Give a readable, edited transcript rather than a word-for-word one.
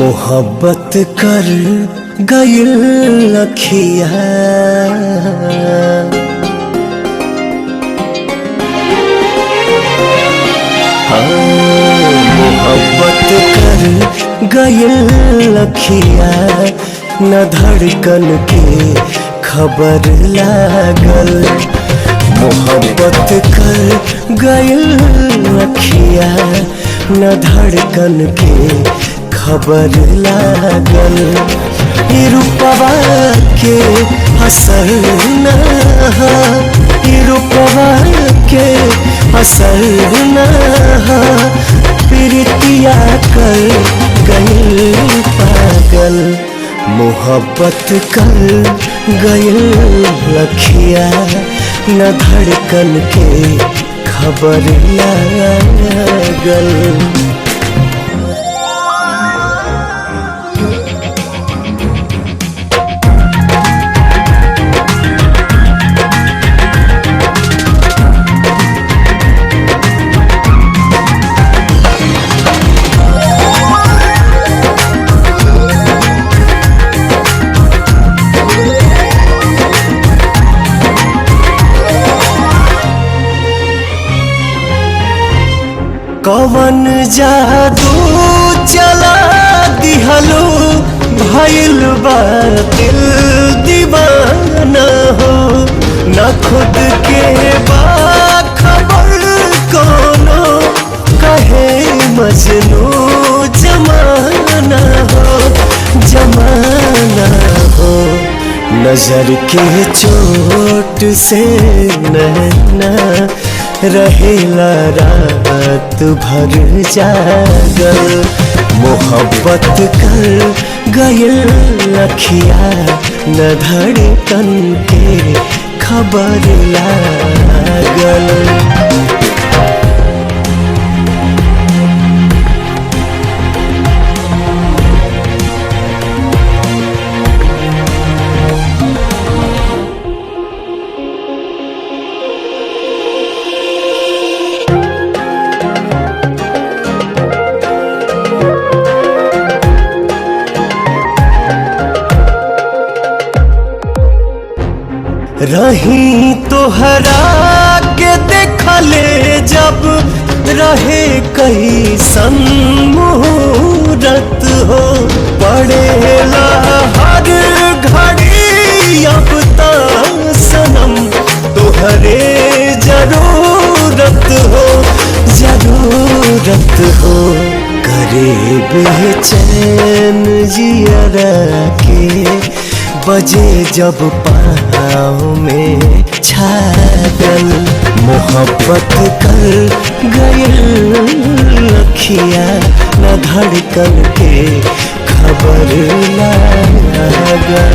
मोहब्बत कर गइल अखिया। मोहब्बत कर गइल अखिया, न धड़कन के खबर लागल। मोहब्बत कर गइल अखिया, न धड़कन के खबर लागल। रूपवा के असर न रूपवा के असर न प्रीतिया कर गइल पागल। मोहब्बत कर गइल अखिया, न धड़कन के खबर लागल। कवन जादू चला दिहलो, भइल बा दिल दीवाना हो। न खुद के बा खबर कोनो, कहे मजनू जमाना हो जमाना हो। नजर के चोट से नैना रहेला रात भर जागल। मोहब्बत कर गइल अखिया, न धड़कन के खबर लागल। रही तोहरा के देखले जब, रहे कैसन मुहूर्त हो। पड़ेला हर घड़ी अब ता सनम, तोहरे जरूरत हो जरूरत हो। करे बेचैन जियरा के बजे जब पाँव में छागल। मोहब्बत कर गइल अखिया, न धड़कन के खबर लागल।